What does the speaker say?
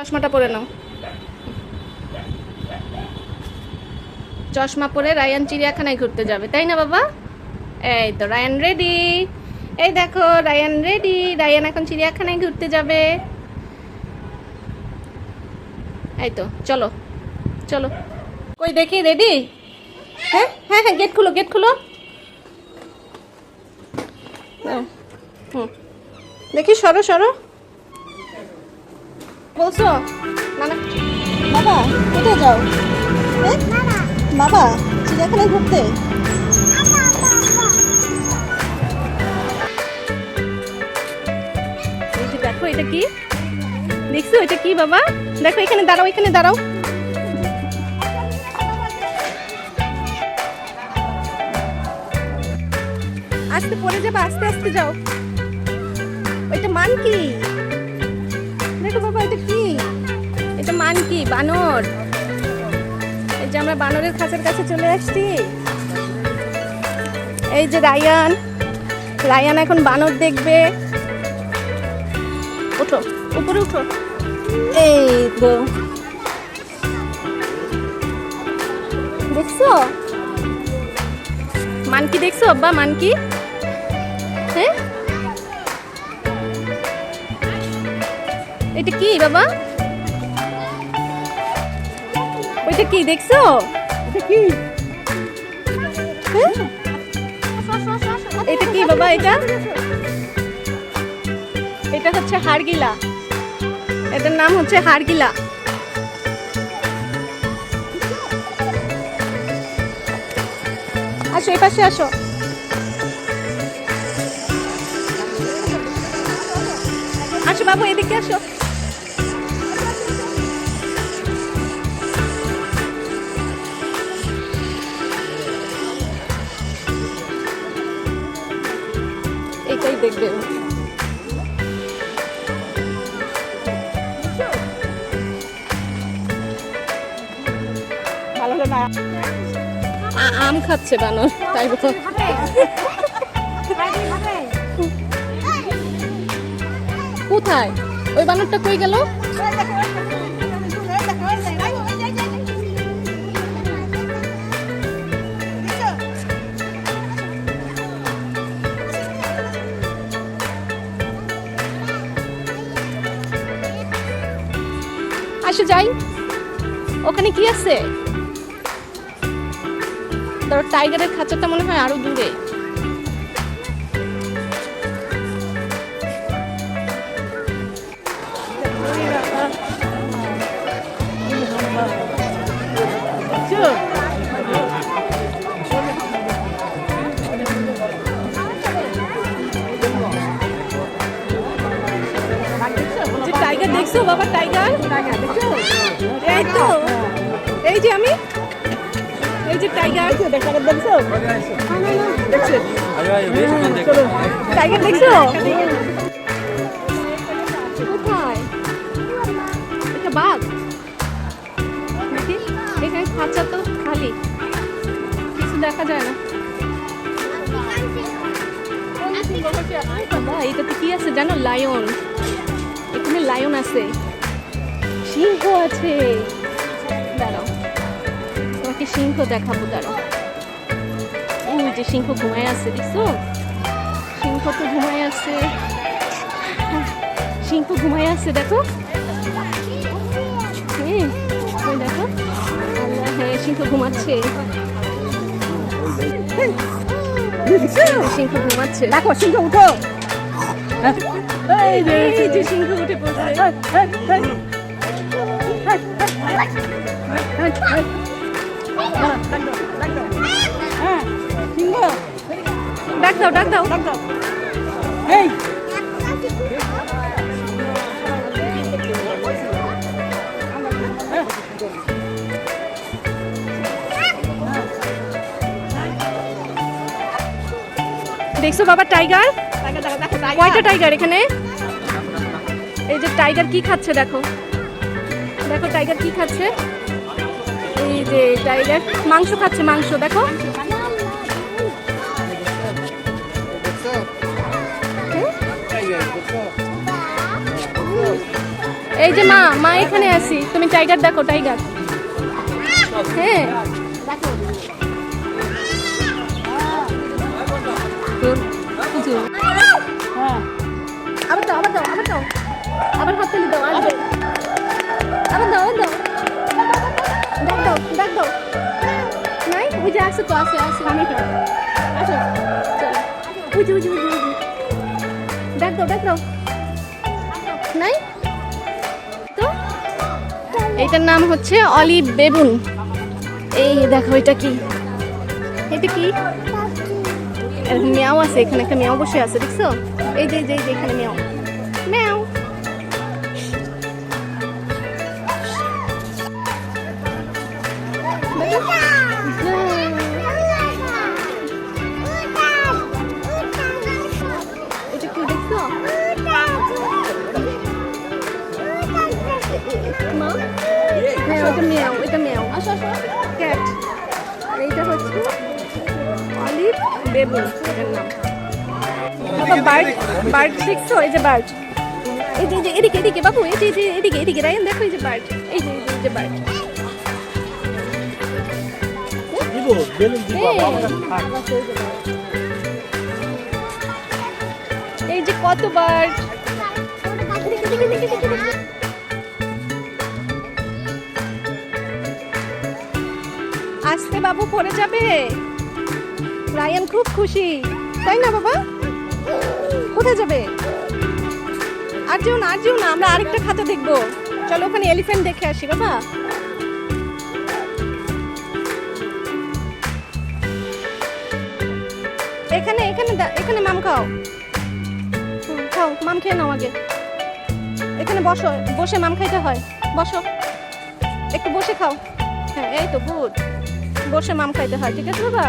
চশমাটা পরে নাও। চশমা পরে রায়ান চিড়িয়াখানায় ঘুরতে যাবে, তাই না বাবা? এই তো রায়ান রেডি। এই দেখো রায়ান রেডি। রায়ান এখন চিড়িয়াখানায় ঘুরতে যাবে। এই তো চলো চলো। কই দেখি রেডি? হ্যাঁ হ্যাঁ হ্যাঁ, গেট খুলো গেট খুলো। হুম, দেখি সরো সরো। বলছো না না। বাবা কোথায় যাও? হ্যাঁ বাবা চিড়িয়াখানায় ঘুরতে। এই যে দেখো এটা কি দেখছো? এটা কি বাবা? দেখো এখানে দাঁড়াও, এখানে দাঁড়াও। আস্তে পড়ে যাবে, আস্তে আস্তে যাও। ওইটা মানকি। দেখো বাবা এটা কি? এটা মানকি, বানর। এই যে আমরা বানরের খাঁচার কাছে চলে আসছি। এই যে রায়ান, রায়ান এখন বানর দেখবে। ওঠো উপরে উঠো। এই তো দেখছো মানকি? দেখছো আব্বা মানকি? হ্যাঁ এটা কি বাবা? ওইটা কি দেখছো? এটা কি? হ্যাঁ এটা কি বাবা? এটা এটা হচ্ছে হাড়গিলা। এটার নাম হচ্ছে হাড়গিলা। আসো এই পাশে আসো। আসো বাবু এদিকে আসো। এটাই দেখবে। ভালো হলো না। আম খাচ্ছে বানর, তাই তো। কোথায় ওই বানরটা? কই গেল? আসো যাই। ওখানে কি আছে? ধরো টাইগারের খাঁচাটা মনে হয় আরো দূরে। টাইগার দেখছো বাবা? টাইগার এই তো, এই যে আমি, এই যে টাইগার দেখছো? টাইগার দেখছো? কোথায়? এটা বাঘ নাকি? এখানে খাঁচা তো খালি, কিছু দেখা যায় না। বাবা এটাতে কি আছে জানো? লায়ন। এখানে লায়ন আছে, সিংহ আছে। দাঁড়াও তোমাকে সিংহ দেখাবো, দাঁড়াও। ওই যে সিংহ ঘুমায় আছে, দেখছো? সিংহ তো ঘুমায় আছে, সিংহ ঘুমায় আছে, দেখো। হ্যাঁ ওই দেখো, আল্লাহ, হ্যাঁ সিংহ ঘুমাচ্ছে। সিংহ ঘুমাচ্ছে, দেখো সিংহ উঠো। এই যে সিংহ উঠে পড়ছে। ডাক দাও ডাক দাও ডাক দাও। এই দেখছো বাবা টাইগার? কয়টা টাইগার এখানে? এই যে টাইগার কি খাচ্ছে দেখো, দেখো টাইগার কি খাচ্ছে। এই যে টাইগার মাংস খাচ্ছে, মাংস দেখো। এই যে মা মা এখানে আছি, তুমি টাইগার দেখো, টাইগার। হ্যাঁ আবার দাও, আবার দাও, আবার দাও, আবার হাত তুলে দাও, আসবে, আবার দাও, আবার দাও, ডাক দাও, ডাক দাও। নাই ওই যে আসো তো, আসো আসো, আমি আসো, চলো, ওই যে ওই যে ওই যে ওই যে, ডাক দাও, ডাক দাও। নাই তো, এইটার নাম হচ্ছে অলিভ বেবুন। এই দেখো এটা কি, এটা কি, এরকম মেয়াও আছে, এখানে একটা মেয়াও বসে আছে, দেখছো? এই যে এই যে এখানে মেয়াও, মেয়াও। এটা কি দেখছো মা? হ্যাঁ ওটা মেয়াও, এটা মেয়াও, আসো আসো, ক্যাট। আর এইটা হচ্ছে অলিভ বেবুন এটার নাম। বাবা বার্ড, বার্ড দেখছো? এই যে বার্ড, এই যে এদিকে এদিকে বাবু, এই যে এদিকে এদিকে রায়ন দেখো, এই যে বার্ড, এই যে এই যে বার্ড। এই যে কত বার্ড, আস্তে বাবু পড়ে যাবে। রায়ান খুব খুশি, তাই না বাবা? কোথায় যাবে? আর যেও না, আর যেও না, আমরা আরেকটা খাতা দেখবো। চলো ওখানে এলিফ্যান্ট দেখে আসি বাবা। এখানে এখানে এখানে মাম খাও, খাও মাম খেয়ে নাও আগে। এখানে বসো, বসে মাম খাইতে হয়, বসো একটু বসে খাও। হ্যাঁ এই তো গুড, বসে মাম খাইতে হয়, ঠিক আছে বাবা?